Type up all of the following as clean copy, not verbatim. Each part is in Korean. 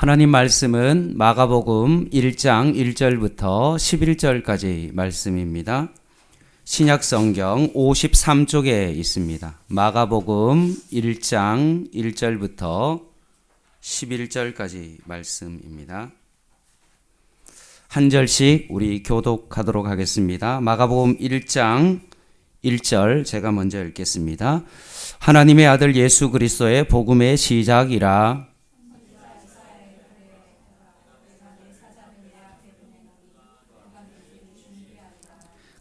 하나님 말씀은 마가복음 1장 1절부터 11절까지 말씀입니다. 신약성경 53쪽에 있습니다. 마가복음 1장 1절부터 11절까지 말씀입니다. 한 절씩 우리 교독하도록 하겠습니다. 마가복음 1장 1절 제가 먼저 읽겠습니다. 하나님의 아들 예수 그리스도의 복음의 시작이라.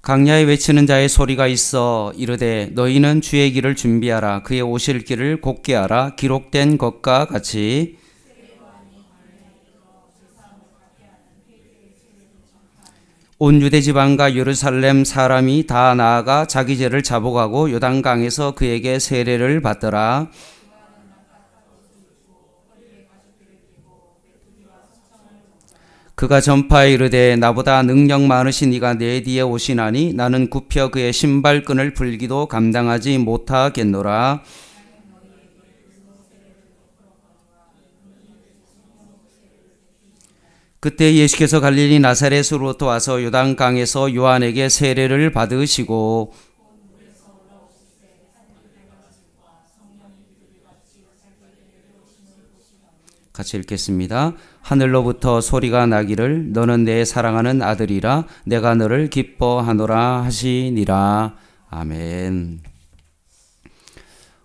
강야에 외치는 자의 소리가 있어 이르되 너희는 주의 길을 준비하라. 그의 오실 길을 곧게 하라. 기록된 것과 같이 온 유대 지방과 예루살렘 사람이 다 나아가 자기 죄를 자복하고 요단강에서 그에게 세례를 받더라. 그가 전파에 이르되 나보다 능력 많으신 이가 내 뒤에 오시나니 나는 굽혀 그의 신발끈을 풀기도 감당하지 못하겠노라. 그때 예수께서 갈릴리 나사렛으로부터 와서 요단강에서 요한에게 세례를 받으시고 같이 읽겠습니다. 하늘로부터 소리가 나기를 너는 내 사랑하는 아들이라 내가 너를 기뻐하노라 하시니라. 아멘.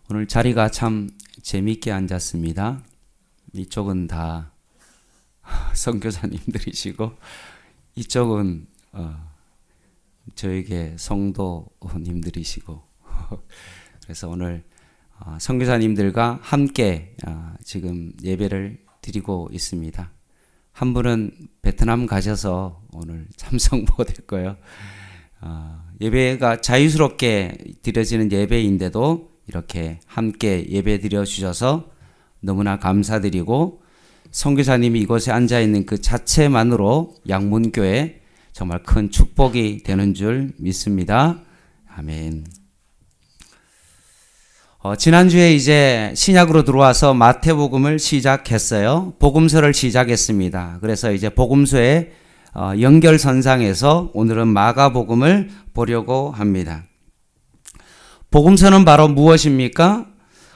오늘 자리가 참 재미있게 앉았습니다. 이쪽은 다 선교사님들이시고 이쪽은 저에게 성도님들이시고 그래서 오늘 선교사님들과 함께 지금 예배를 드리고 있습니다. 한 분은 베트남 가셔서 오늘 참석 못했고요. 예배가 자유스럽게 드려지는 예배인데도 이렇게 함께 예배 드려 주셔서 너무나 감사드리고 선교사님이 이곳에 앉아있는 그 자체만으로 양문교회 정말 큰 축복이 되는 줄 믿습니다. 아멘. 지난주에 이제 신약으로 들어와서 마태복음을 시작했어요. 복음서를 시작했습니다. 그래서 이제 복음서의 연결선상에서 오늘은 마가복음을 보려고 합니다. 복음서는 바로 무엇입니까?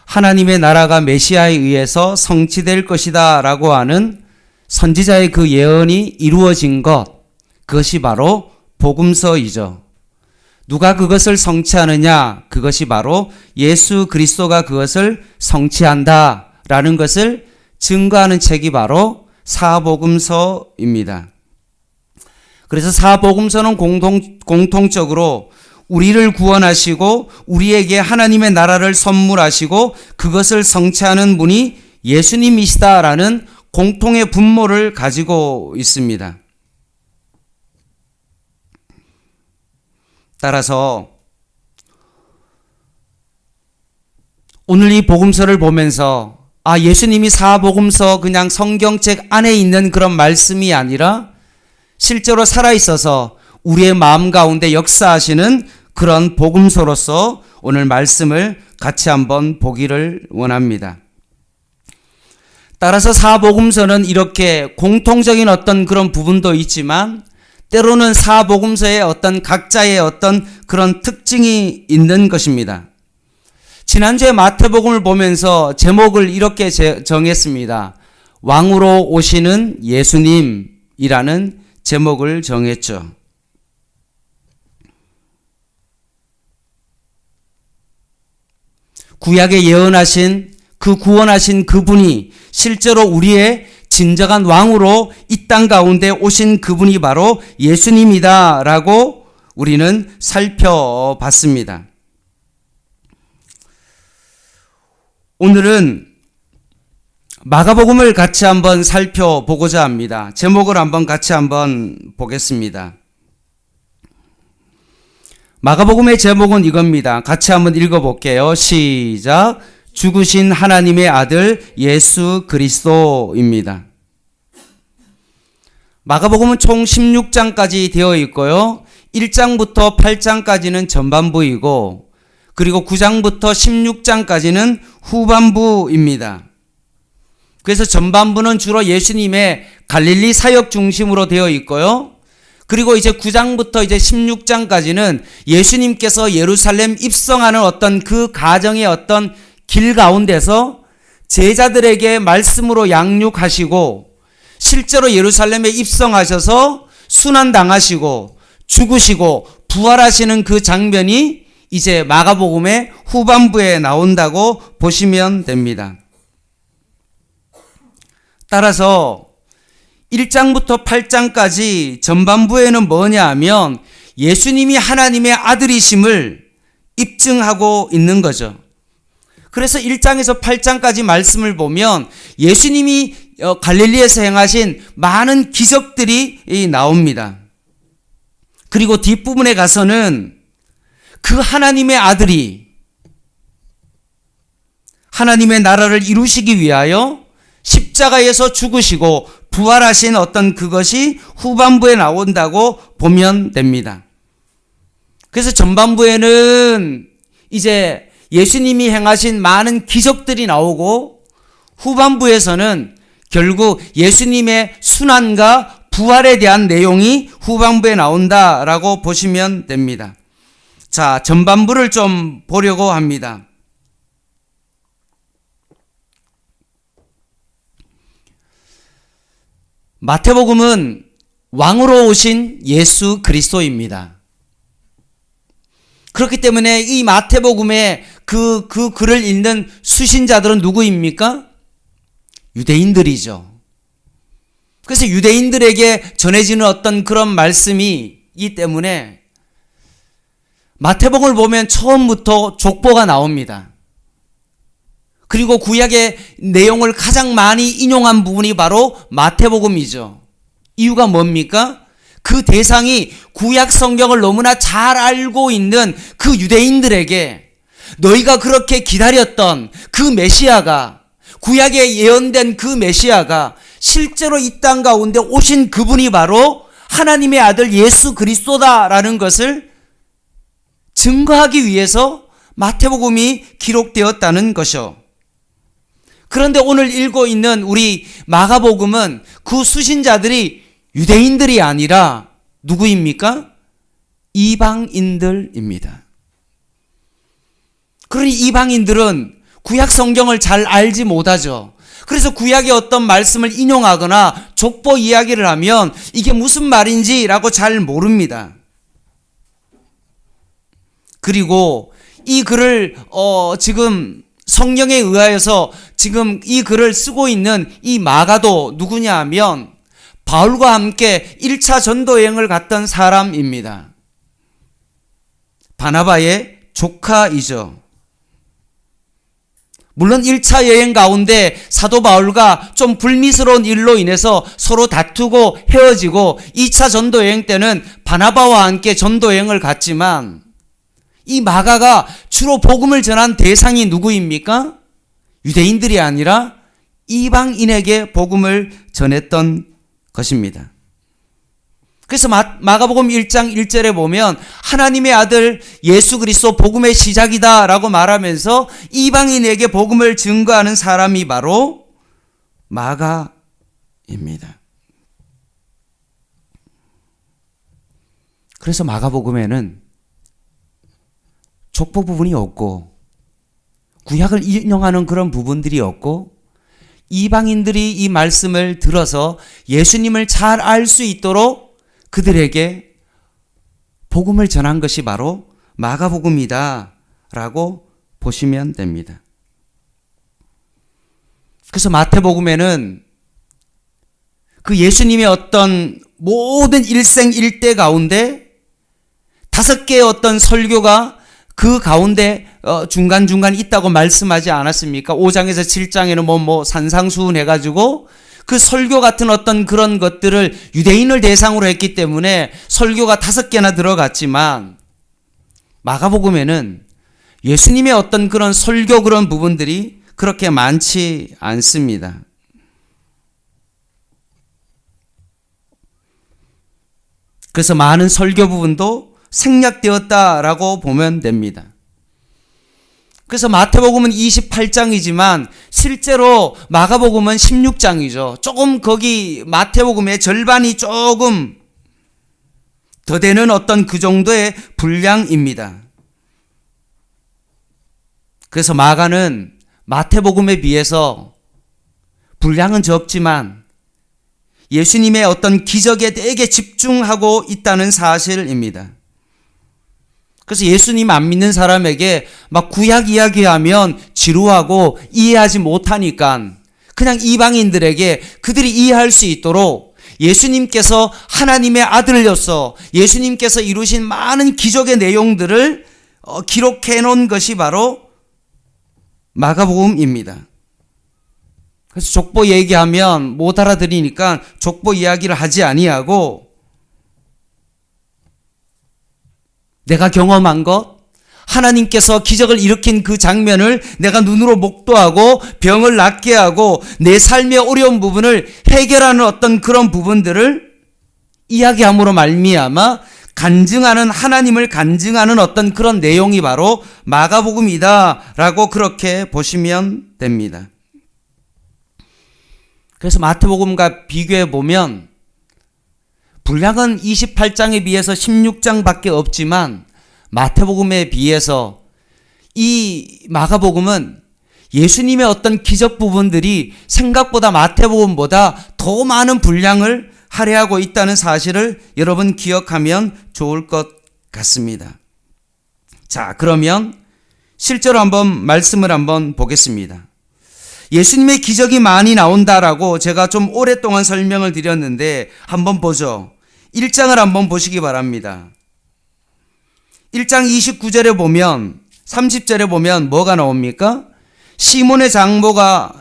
하나님의 나라가 메시아에 의해서 성취될 것이다 라고 하는 선지자의 그 예언이 이루어진 것, 그것이 바로 복음서이죠. 누가 그것을 성취하느냐? 그것이 바로 예수 그리스도가 그것을 성취한다 라는 것을 증거하는 책이 바로 사복음서입니다. 그래서 사복음서는 공통적으로 우리를 구원하시고 우리에게 하나님의 나라를 선물하시고 그것을 성취하는 분이 예수님이시다라는 공통의 분모를 가지고 있습니다. 따라서 오늘 이 복음서를 보면서 예수님이 사복음서 그냥 성경책 안에 있는 그런 말씀이 아니라 실제로 살아있어서 우리의 마음 가운데 역사하시는 그런 복음서로서 오늘 말씀을 같이 한번 보기를 원합니다. 따라서 사복음서는 이렇게 공통적인 어떤 그런 부분도 있지만 때로는 사복음서의 어떤 각자의 어떤 그런 특징이 있는 것입니다. 지난주에 마태복음을 보면서 제목을 이렇게 정했습니다. 왕으로 오시는 예수님이라는 제목을 정했죠. 구약에 예언하신 그 구원하신 그분이 실제로 우리의 진정한 왕으로 이 땅 가운데 오신 그분이 바로 예수님이다 라고 우리는 살펴봤습니다. 오늘은 마가복음을 같이 한번 살펴보고자 합니다. 제목을 한번 같이 한번 보겠습니다. 마가복음의 제목은 이겁니다. 같이 한번 읽어볼게요. 시작. 죽으신 하나님의 아들 예수 그리스도입니다. 마가복음은 총 16장까지 되어 있고요. 1장부터 8장까지는 전반부이고 그리고 9장부터 16장까지는 후반부입니다. 그래서 전반부는 주로 예수님의 갈릴리 사역 중심으로 되어 있고요. 그리고 이제 9장부터 이제 16장까지는 예수님께서 예루살렘 입성하는 어떤 그 가정의 어떤 길 가운데서 제자들에게 말씀으로 양육하시고 실제로 예루살렘에 입성하셔서 순환당하시고 죽으시고 부활하시는 그 장면이 이제 마가복음의 후반부에 나온다고 보시면 됩니다. 따라서 1장부터 8장까지 전반부에는 뭐냐 하면 예수님이 하나님의 아들이심을 입증하고 있는 거죠. 그래서 1장에서 8장까지 말씀을 보면 예수님이 갈릴리에서 행하신 많은 기적들이 나옵니다. 그리고 뒷부분에 가서는 그 하나님의 아들이 하나님의 나라를 이루시기 위하여 십자가에서 죽으시고 부활하신 어떤 그것이 후반부에 나온다고 보면 됩니다. 그래서 전반부에는 이제 예수님이 행하신 많은 기적들이 나오고 후반부에서는 결국 예수님의 순환과 부활에 대한 내용이 후반부에 나온다라고 보시면 됩니다. 자, 전반부를 좀 보려고 합니다. 마태복음은 왕으로 오신 예수 그리스도입니다. 그렇기 때문에 이 마태복음의 그 글을 읽는 수신자들은 누구입니까? 유대인들이죠. 그래서 유대인들에게 전해지는 어떤 그런 말씀이기 때문에 마태복음을 보면 처음부터 족보가 나옵니다. 그리고 구약의 내용을 가장 많이 인용한 부분이 바로 마태복음이죠. 이유가 뭡니까? 그 대상이 구약 성경을 너무나 잘 알고 있는 그 유대인들에게 너희가 그렇게 기다렸던 그 메시아가, 구약에 예언된 그 메시아가 실제로 이 땅 가운데 오신 그분이 바로 하나님의 아들 예수 그리스도다라는 것을 증거하기 위해서 마태복음이 기록되었다는 것이요. 그런데 오늘 읽고 있는 우리 마가복음은 그 수신자들이 유대인들이 아니라 누구입니까? 이방인들입니다. 그러니 이방인들은 구약 성경을 잘 알지 못하죠. 그래서 구약의 어떤 말씀을 인용하거나 족보 이야기를 하면 이게 무슨 말인지라고 잘 모릅니다. 그리고 이 글을 지금 성령에 의하여서 지금 이 글을 쓰고 있는 이 마가도 누구냐 하면 바울과 함께 1차 전도 여행을 갔던 사람입니다. 바나바의 조카이죠. 물론 1차 여행 가운데 사도 바울과 좀 불미스러운 일로 인해서 서로 다투고 헤어지고 2차 전도 여행 때는 바나바와 함께 전도 여행을 갔지만 이 마가가 주로 복음을 전한 대상이 누구입니까? 유대인들이 아니라 이방인에게 복음을 전했던 것입니다. 그래서 마가복음 1장 1절에 보면 하나님의 아들 예수 그리스도 복음의 시작이다라고 말하면서 이방인에게 복음을 증거하는 사람이 바로 마가입니다. 그래서 마가복음에는 족보 부분이 없고 구약을 인용하는 그런 부분들이 없고 이방인들이 이 말씀을 들어서 예수님을 잘 알 수 있도록 그들에게 복음을 전한 것이 바로 마가복음이다 라고 보시면 됩니다. 그래서 마태복음에는 그 예수님의 어떤 모든 일생일대 가운데 5개의 어떤 설교가 그 가운데 중간중간 있다고 말씀하지 않았습니까? 5장에서 7장에는 산상수훈 해가지고 그 설교 같은 어떤 그런 것들을 유대인을 대상으로 했기 때문에 설교가 5개나 들어갔지만 마가복음에는 예수님의 어떤 그런 설교 그런 부분들이 그렇게 많지 않습니다. 그래서 많은 설교 부분도 생략되었다라고 보면 됩니다. 그래서 마태복음은 28장이지만 실제로 마가복음은 16장이죠. 조금 거기 마태복음의 절반이 조금 더 되는 어떤 그 정도의 분량입니다. 그래서 마가는 마태복음에 비해서 분량은 적지만 예수님의 어떤 기적에 되게 집중하고 있다는 사실입니다. 그래서 예수님 안 믿는 사람에게 막 구약 이야기하면 지루하고 이해하지 못하니까 그냥 이방인들에게 그들이 이해할 수 있도록 예수님께서 하나님의 아들로서 예수님께서 이루신 많은 기적의 내용들을 기록해 놓은 것이 바로 마가복음입니다. 그래서 족보 얘기하면 못 알아들으니까 족보 이야기를 하지 아니하고 내가 경험한 것, 하나님께서 기적을 일으킨 그 장면을 내가 눈으로 목도하고 병을 낫게 하고 내 삶의 어려운 부분을 해결하는 어떤 그런 부분들을 이야기함으로 말미암아 간증하는, 하나님을 간증하는 어떤 그런 내용이 바로 마가복음이다라고 그렇게 보시면 됩니다. 그래서 마태복음과 비교해 보면 분량은 28장에 비해서 16장밖에 없지만 마태복음에 비해서 이 마가복음은 예수님의 어떤 기적 부분들이 생각보다 마태복음보다 더 많은 분량을 할애하고 있다는 사실을 여러분 기억하면 좋을 것 같습니다. 자, 그러면 실제로 한번 말씀을 한번 보겠습니다. 예수님의 기적이 많이 나온다라고 제가 좀 오랫동안 설명을 드렸는데 한번 보죠. 1장을 한번 보시기 바랍니다. 1장 29절에 보면 30절에 보면 뭐가 나옵니까? 시몬의 장모가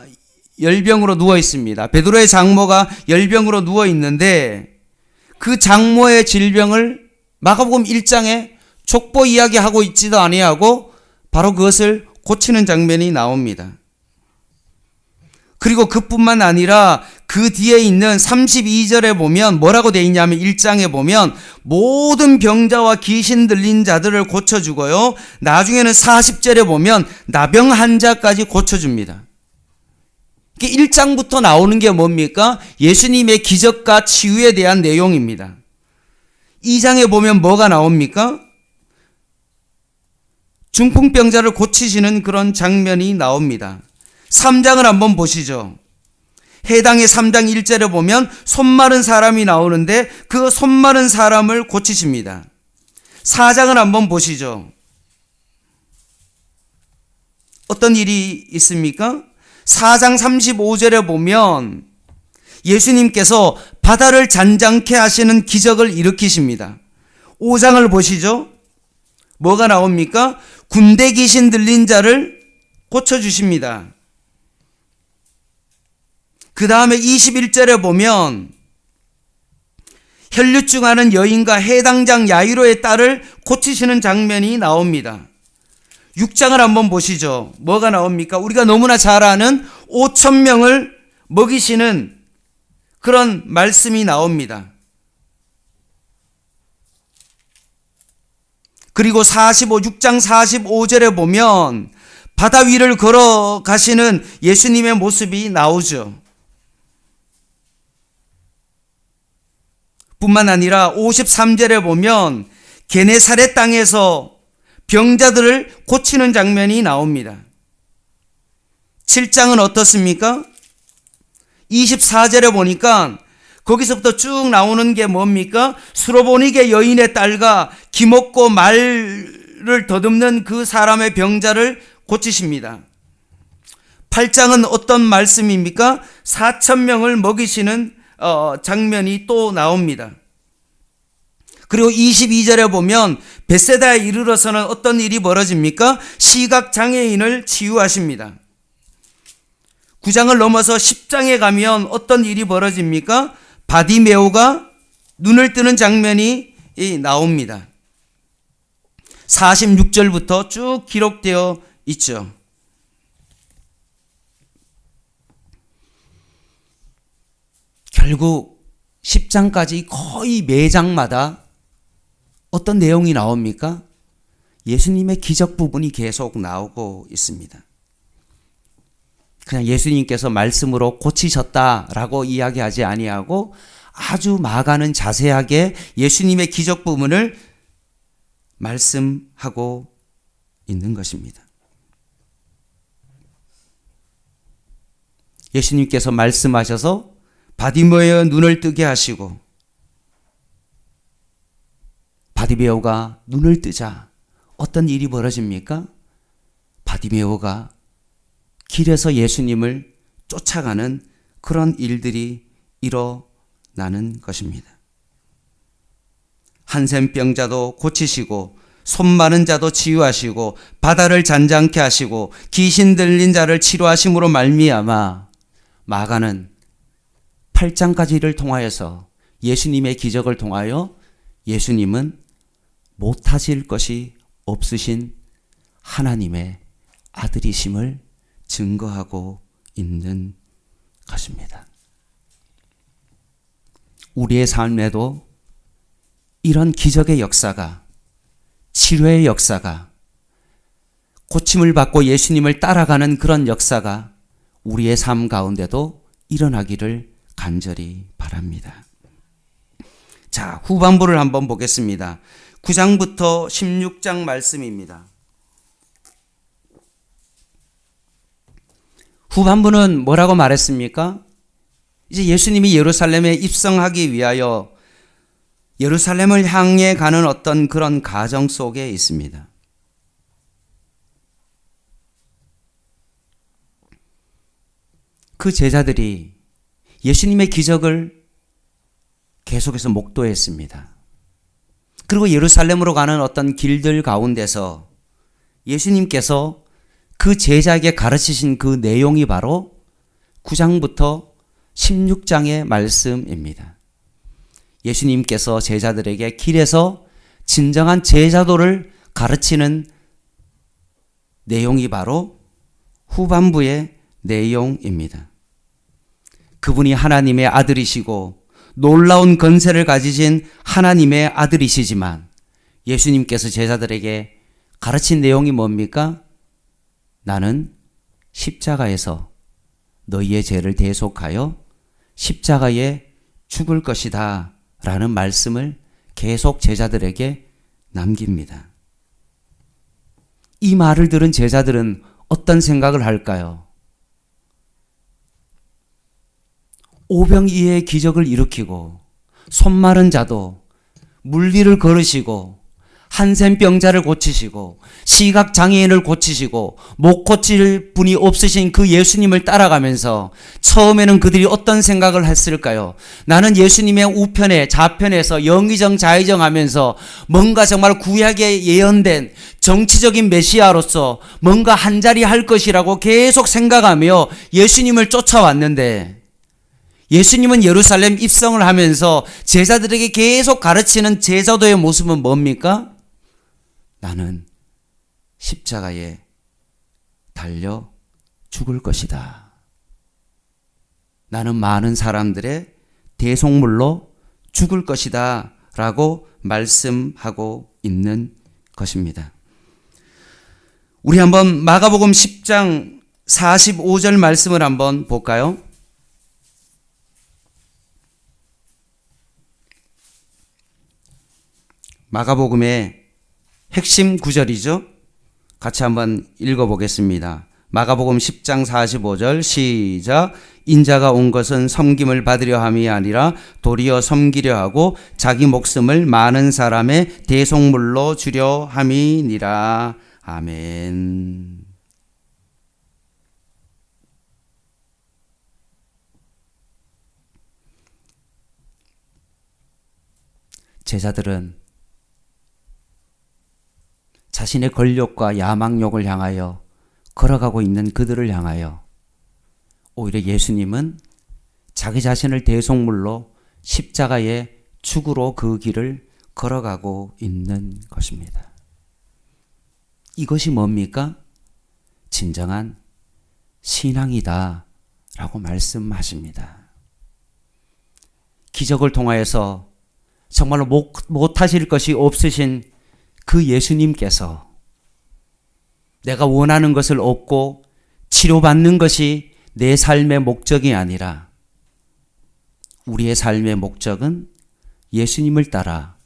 열병으로 누워 있습니다. 베드로의 장모가 열병으로 누워 있는데 그 장모의 질병을 마가복음 1장에 족보 이야기하고 있지도 아니하고 바로 그것을 고치는 장면이 나옵니다. 그리고 그뿐만 아니라 그 뒤에 있는 32절에 보면 뭐라고 되어 있냐면 1장에 보면 모든 병자와 귀신 들린 자들을 고쳐주고요. 나중에는 40절에 보면 나병 환자까지 고쳐줍니다. 1장부터 나오는 게 뭡니까? 예수님의 기적과 치유에 대한 내용입니다. 2장에 보면 뭐가 나옵니까? 중풍병자를 고치시는 그런 장면이 나옵니다. 3장을 한번 보시죠. 해당의 3장 1절에 보면 손 마른 사람이 나오는데 그 손 마른 사람을 고치십니다. 4장을 한번 보시죠. 어떤 일이 있습니까? 4장 35절에 보면 예수님께서 바다를 잔잔케 하시는 기적을 일으키십니다. 5장을 보시죠. 뭐가 나옵니까? 군대 귀신 들린 자를 고쳐주십니다. 그 다음에 21절에 보면 혈류증하는 여인과 해당장 야이로의 딸을 고치시는 장면이 나옵니다. 6장을 한번 보시죠. 뭐가 나옵니까? 우리가 너무나 잘 아는 5,000명을 먹이시는 그런 말씀이 나옵니다. 그리고 6장 45절에 보면 바다 위를 걸어가시는 예수님의 모습이 나오죠. 뿐만 아니라 53절에 보면 게네사렛 땅에서 병자들을 고치는 장면이 나옵니다. 7장은 어떻습니까? 24절에 보니까 거기서부터 쭉 나오는 게 뭡니까? 수로보니게 여인의 딸과 기먹고 말을 더듬는 그 사람의 병자를 고치십니다. 8장은 어떤 말씀입니까? 4,000명을 먹이시는 장면이 또 나옵니다. 그리고 22절에 보면 벳세다에 이르러서는 어떤 일이 벌어집니까? 시각장애인을 치유하십니다. 9장을 넘어서 10장에 가면 어떤 일이 벌어집니까? 바디메오가 눈을 뜨는 장면이 나옵니다. 46절부터 쭉 기록되어 있죠. 결국 10장까지 거의 매 장마다 어떤 내용이 나옵니까? 예수님의 기적 부분이 계속 나오고 있습니다. 그냥 예수님께서 말씀으로 고치셨다라고 이야기하지 아니하고 아주 마가는 자세하게 예수님의 기적 부분을 말씀하고 있는 것입니다. 예수님께서 말씀하셔서 바디메오의 눈을 뜨게 하시고 바디메오가 눈을 뜨자 어떤 일이 벌어집니까? 바디메오가 길에서 예수님을 쫓아가는 그런 일들이 일어나는 것입니다. 한센병자도 고치시고 손 마른 자도 치유하시고 바다를 잔잔케 하시고 귀신 들린 자를 치료하심으로 말미암아 마가는 8장까지를 통하여서 예수님의 기적을 통하여 예수님은 못하실 것이 없으신 하나님의 아들이심을 증거하고 있는 것입니다. 우리의 삶에도 이런 기적의 역사가, 치료의 역사가, 고침을 받고 예수님을 따라가는 그런 역사가 우리의 삶 가운데도 일어나기를 간절히 바랍니다. 자, 후반부를 한번 보겠습니다. 9장부터 16장 말씀입니다. 후반부는 뭐라고 말했습니까? 이제 예수님이 예루살렘에 입성하기 위하여 예루살렘을 향해 가는 어떤 그런 과정 속에 있습니다. 그 제자들이 예수님의 기적을 계속해서 목도했습니다. 그리고 예루살렘으로 가는 어떤 길들 가운데서 예수님께서 그 제자에게 가르치신 그 내용이 바로 9장부터 16장의 말씀입니다. 예수님께서 제자들에게 길에서 진정한 제자도를 가르치는 내용이 바로 후반부의 내용입니다. 그분이 하나님의 아들이시고 놀라운 권세를 가지신 하나님의 아들이시지만 예수님께서 제자들에게 가르친 내용이 뭡니까? 나는 십자가에서 너희의 죄를 대속하여 십자가에 죽을 것이다 라는 말씀을 계속 제자들에게 남깁니다. 이 말을 들은 제자들은 어떤 생각을 할까요? 오병이어의 기적을 일으키고 손 마른 자도 물리를 걸으시고 한센병자를 고치시고 시각장애인을 고치시고 못 고칠 분이 없으신 그 예수님을 따라가면서 처음에는 그들이 어떤 생각을 했을까요? 나는 예수님의 우편에 좌편에서 영의정 좌의정 하면서 뭔가 정말 구약에 예언된 정치적인 메시아로서 뭔가 한자리 할 것이라고 계속 생각하며 예수님을 쫓아왔는데 예수님은 예루살렘 입성을 하면서 제자들에게 계속 가르치는 제자도의 모습은 뭡니까? 나는 십자가에 달려 죽을 것이다. 나는 많은 사람들의 대속물로 죽을 것이다 라고 말씀하고 있는 것입니다. 우리 한번 마가복음 10장 45절 말씀을 한번 볼까요? 마가복음의 핵심 구절이죠. 같이 한번 읽어보겠습니다. 마가복음 10장 45절 시작. 인자가 온 것은 섬김을 받으려 함이 아니라 도리어 섬기려 하고 자기 목숨을 많은 사람의 대속물로 주려 함이니라. 아멘. 제자들은 자신의 권력과 야망욕을 향하여 걸어가고 있는 그들을 향하여 오히려 예수님은 자기 자신을 대속물로 십자가의 죽으로 그 길을 걸어가고 있는 것입니다. 이것이 뭡니까? 진정한 신앙이다 라고 말씀하십니다. 기적을 통하여서 정말로 못하실 것이 없으신 그 예수님께서 내가 원하는 것을 얻고 치료받는 것이 내 삶의 목적이 아니라 우리의 삶의 목적은 예수님을 따라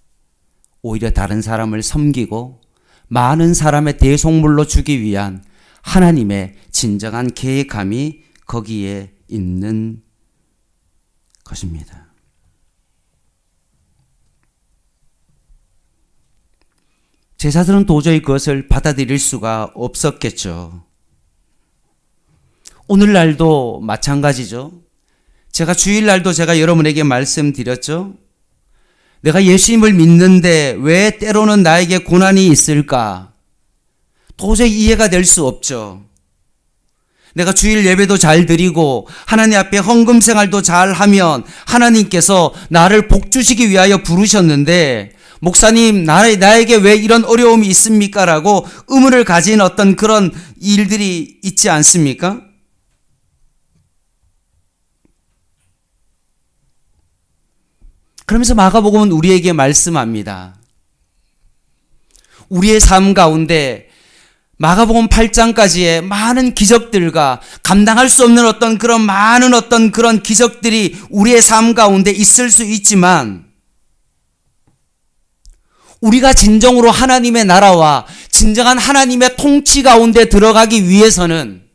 오히려 다른 사람을 섬기고 많은 사람의 대속물로 주기 위한 하나님의 진정한 계획함이 거기에 있는 것입니다. 제자들은 도저히 그것을 받아들일 수가 없었겠죠. 오늘날도 마찬가지죠. 제가 주일날도 제가 여러분에게 말씀드렸죠. 내가 예수님을 믿는데 왜 때로는 나에게 고난이 있을까? 도저히 이해가 될 수 없죠. 내가 주일 예배도 잘 드리고 하나님 앞에 헌금 생활도 잘 하면 하나님께서 나를 복 주시기 위하여 부르셨는데 목사님, 나에게 왜 이런 어려움이 있습니까? 라고 의문을 가진 어떤 그런 일들이 있지 않습니까? 그러면서 마가복음은 우리에게 말씀합니다. 우리의 삶 가운데 마가복음 8장까지의 많은 기적들과 감당할 수 없는 어떤 그런 많은 어떤 그런 기적들이 우리의 삶 가운데 있을 수 있지만 우리가 진정으로 하나님의 나라와 진정한 하나님의 통치 가운데 들어가기 위해서는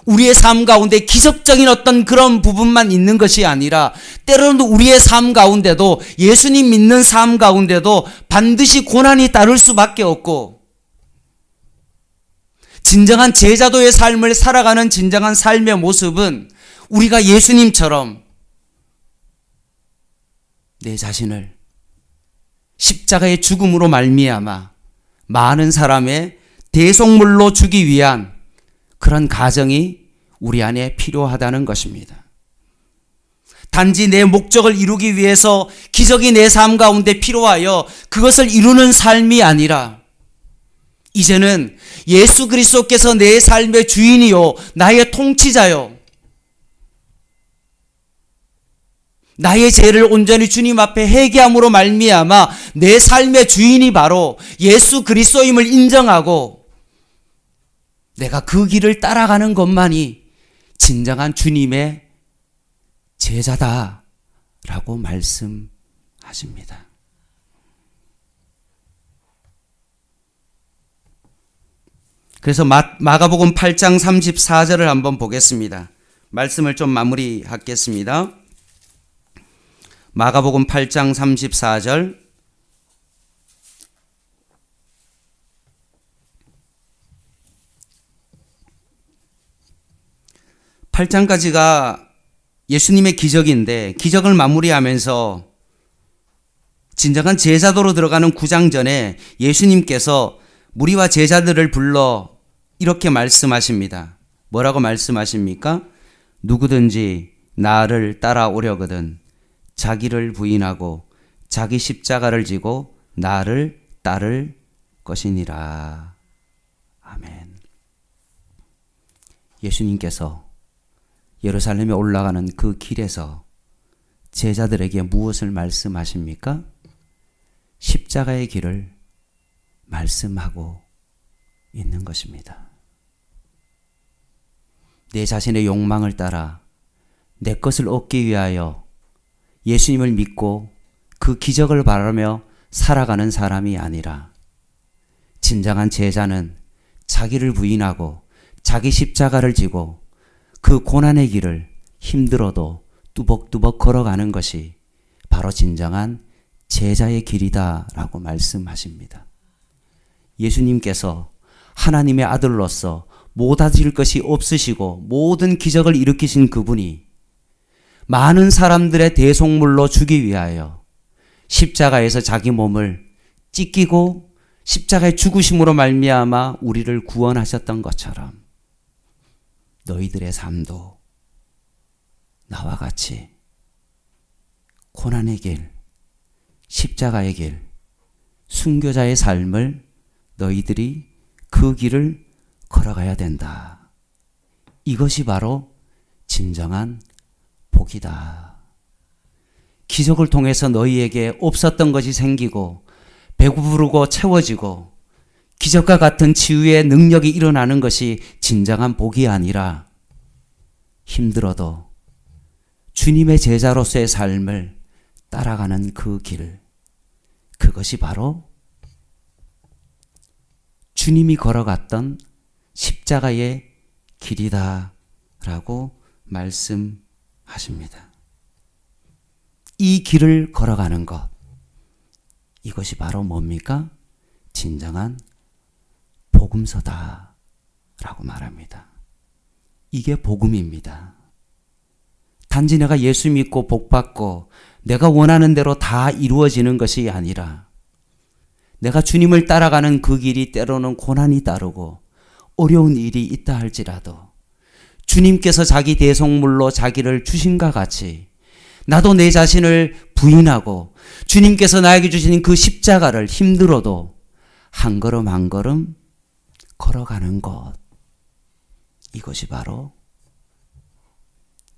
우리의 삶 가운데 기적적인 어떤 그런 부분만 있는 것이 아니라 때로는 우리의 삶 가운데도 예수님 믿는 삶 가운데도 반드시 고난이 따를 수밖에 없고 진정한 제자도의 삶을 살아가는 진정한 삶의 모습은 우리가 예수님처럼 내 자신을 십자가의 죽음으로 말미암아 많은 사람의 대속물로 주기 위한 그런 가정이 우리 안에 필요하다는 것입니다. 단지 내 목적을 이루기 위해서 기적이 내 삶 가운데 필요하여 그것을 이루는 삶이 아니라 이제는 예수 그리스도께서 내 삶의 주인이요 나의 통치자요 나의 죄를 온전히 주님 앞에 회개함으로 말미암아 내 삶의 주인이 바로 예수 그리스도임을 인정하고 내가 그 길을 따라가는 것만이 진정한 주님의 제자다라고 말씀하십니다. 그래서 마가복음 8장 34절을 한번 보겠습니다. 말씀을 좀 마무리하겠습니다. 마가복음 8장 34절 (8장까지가) 예수님의 기적인데 기적을 마무리하면서 진정한 제자도로 들어가는 9장 전에 예수님께서 무리와 제자들을 불러 이렇게 말씀하십니다. 뭐라고 말씀하십니까? 누구든지 나를 따라오려거든 자기를 부인하고 자기 십자가를 지고 나를 따를 것이니라. 아멘. 예수님께서 예루살렘에 올라가는 그 길에서 제자들에게 무엇을 말씀하십니까? 십자가의 길을 말씀하고 있는 것입니다. 내 자신의 욕망을 따라 내 것을 얻기 위하여 예수님을 믿고 그 기적을 바라며 살아가는 사람이 아니라 진정한 제자는 자기를 부인하고 자기 십자가를 지고 그 고난의 길을 힘들어도 뚜벅뚜벅 걸어가는 것이 바로 진정한 제자의 길이다라고 말씀하십니다. 예수님께서 하나님의 아들로서 못하실 것이 없으시고 모든 기적을 일으키신 그분이 많은 사람들의 대속물로 주기 위하여 십자가에서 자기 몸을 찢기고 십자가의 죽으심으로 말미암아 우리를 구원하셨던 것처럼 너희들의 삶도 나와 같이 고난의 길, 십자가의 길, 순교자의 삶을 너희들이 그 길을 걸어가야 된다. 이것이 바로 진정한 복이다. 기적을 통해서 너희에게 없었던 것이 생기고 배부르고 채워지고 기적과 같은 치유의 능력이 일어나는 것이 진정한 복이 아니라 힘들어도 주님의 제자로서의 삶을 따라가는 그 길, 그것이 바로 주님이 걸어갔던 십자가의 길이다 라고 말씀하십니다. 이 길을 걸어가는 것, 이것이 바로 뭡니까? 진정한 복음서다 라고 말합니다. 이게 복음입니다. 단지 내가 예수 믿고 복받고 내가 원하는 대로 다 이루어지는 것이 아니라 내가 주님을 따라가는 그 길이 때로는 고난이 따르고 어려운 일이 있다 할지라도 주님께서 자기 대속물로 자기를 주신과 같이 나도 내 자신을 부인하고 주님께서 나에게 주신 그 십자가를 힘들어도 한 걸음 한 걸음 걸어가는 것, 이것이 바로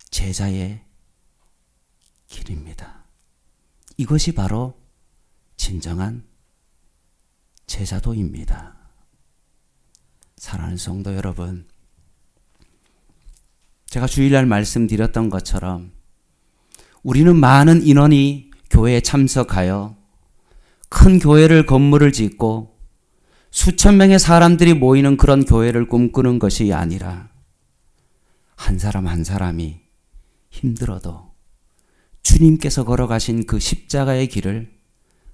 제자의 길입니다. 이것이 바로 진정한 제자도입니다. 사랑하는 성도 여러분, 제가 주일날 말씀드렸던 것처럼 우리는 많은 인원이 교회에 참석하여 큰 교회를 건물을 짓고 수천 명의 사람들이 모이는 그런 교회를 꿈꾸는 것이 아니라 한 사람 한 사람이 힘들어도 주님께서 걸어가신 그 십자가의 길을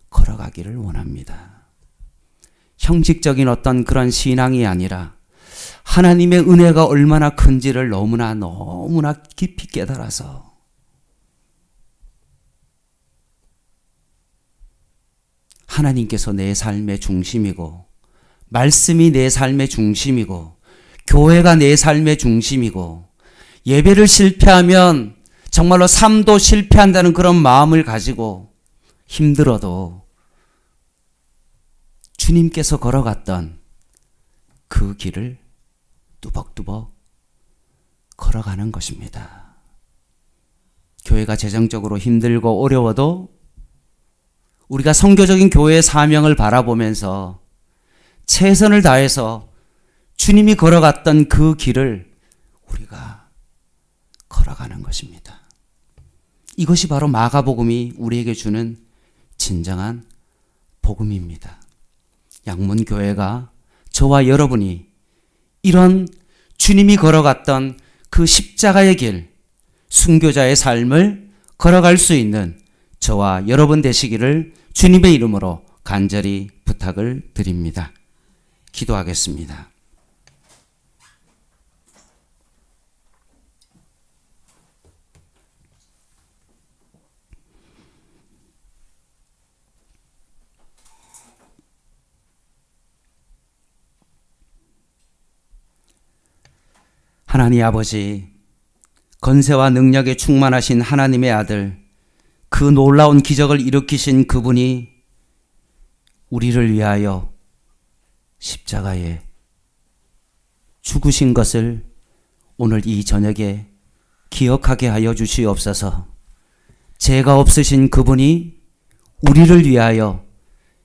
걸어가기를 원합니다. 형식적인 어떤 그런 신앙이 아니라 하나님의 은혜가 얼마나 큰지를 너무나 깊이 깨달아서 하나님께서 내 삶의 중심이고 말씀이 내 삶의 중심이고 교회가 내 삶의 중심이고 예배를 실패하면 정말로 삶도 실패한다는 그런 마음을 가지고 힘들어도 주님께서 걸어갔던 그 길을 뚜벅뚜벅 걸어가는 것입니다. 교회가 재정적으로 힘들고 어려워도 우리가 선교적인 교회의 사명을 바라보면서 최선을 다해서 주님이 걸어갔던 그 길을 우리가 걸어가는 것입니다. 이것이 바로 마가복음이 우리에게 주는 진정한 복음입니다. 양문교회가 저와 여러분이 이런 주님이 걸어갔던 그 십자가의 길, 순교자의 삶을 걸어갈 수 있는 저와 여러분 되시기를 주님의 이름으로 간절히 부탁을 드립니다. 기도하겠습니다. 하나님 아버지, 건세와 능력에 충만하신 하나님의 아들, 그 놀라운 기적을 일으키신 그분이 우리를 위하여 십자가에 죽으신 것을 오늘 이 저녁에 기억하게 하여 주시옵소서. 죄가 없으신 그분이 우리를 위하여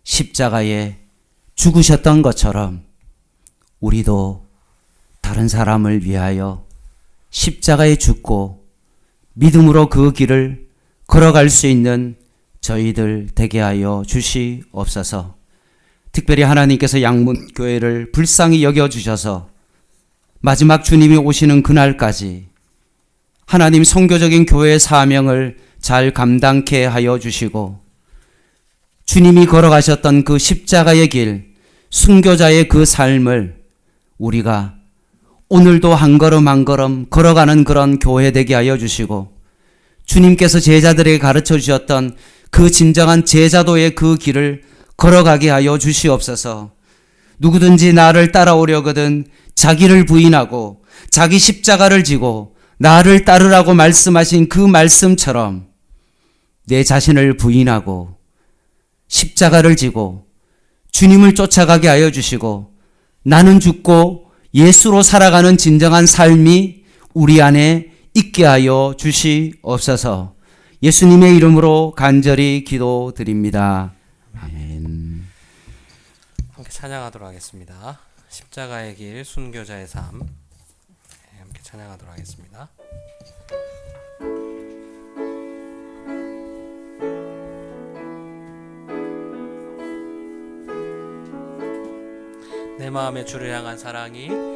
십자가에 죽으셨던 것처럼 우리도 다른 사람을 위하여 십자가에 죽고 믿음으로 그 길을 걸어갈 수 있는 저희들 되게 하여 주시옵소서. 특별히 하나님께서 양문교회를 불쌍히 여겨주셔서 마지막 주님이 오시는 그날까지 하나님 선교적인 교회의 사명을 잘 감당케 하여 주시고 주님이 걸어가셨던 그 십자가의 길, 순교자의 그 삶을 우리가 오늘도 한 걸음 한 걸음 걸어가는 그런 교회 되게 하여 주시고 주님께서 제자들에게 가르쳐 주셨던 그 진정한 제자도의 그 길을 걸어가게 하여 주시옵소서. 누구든지 나를 따라오려거든 자기를 부인하고 자기 십자가를 지고 나를 따르라고 말씀하신 그 말씀처럼 내 자신을 부인하고 십자가를 지고 주님을 쫓아가게 하여 주시고 나는 죽고 예수로 살아가는 진정한 삶이 우리 안에 있게 하여 주시옵소서. 예수님의 이름으로 간절히 기도드립니다. 아멘. 찬양하도록 하겠습니다. 십자가의 길, 순교자의 삶. 네, 함께 찬양하도록 하겠습니다. 내 마음의 주를 향한 사랑이